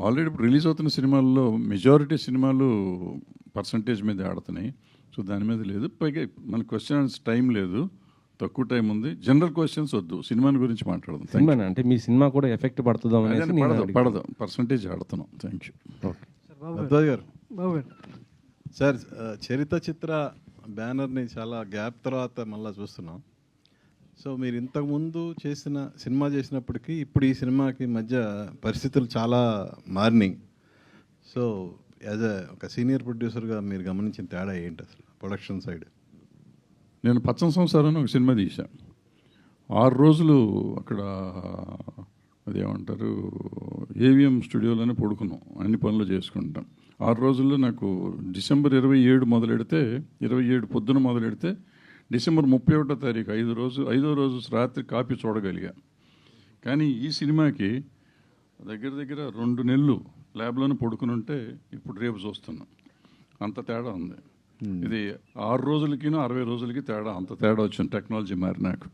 Already ఇప్పుడు release అవుతున్న సినిమాల్లో మెజారిటీ సినిమాలు పర్సంటేజ్ మీద ఆడుతున్నాయి. సో దాని మీద లేదు. పైగా మన క్వశ్చన్స్ టైం లేదు, తక్కువ టైం ఉంది. జనరల్ క్వశ్చన్స్ వద్దు, సినిమాని గురించి మాట్లాడదాం. సినిమా అంటే మీ సినిమా కూడా ఎఫెక్ట్ పడుతుందో అనేసి నేను పడదు అడిగాను. పడదు పర్సంటేజ్ ఆడుతున్నాం. Thank you. ఓకే. భరద్వాజ్ గారు, సార్ చరిత చిత్ర బ్యానర్ని చాలా గ్యాప్ తర్వాత మళ్ళీ చూస్తున్నాం. సో మీరు ఇంతకుముందు సినిమా చేసినప్పటికీ ఇప్పుడు ఈ సినిమాకి మధ్య పరిస్థితులు చాలా మారినాయి. సో యాజ్ ఒక సీనియర్ ప్రొడ్యూసర్గా మీరు గమనించిన తేడా ఏంటి అసలు ప్రొడక్షన్ సైడ్? నేను పచ్చని సంసారం ఒక సినిమా తీశాను. 6 రోజులు అక్కడ అదేమంటారు ఏవిఎం స్టూడియోలోనే పడుకున్నాం, అన్ని పనులు చేసుకుంటాం. 6 రోజుల్లో నాకు డిసెంబర్ 27 మొదలెడితే 27 పొద్దున మొదలెడితే డిసెంబర్ 31వ తారీఖు 5వ రోజు రాత్రి కాపీ చూడగలిగా. కానీ ఈ సినిమాకి దగ్గర దగ్గర 2 నెలలు ల్యాబ్లోనే పడుకుని ఉంటే ఇప్పుడు రేపు చూస్తున్నాం. అంత తేడా ఉంది. ఇది 6 రోజులకి 60 రోజులకి తేడా, అంత తేడా వచ్చింది టెక్నాలజీ మారి నాకు.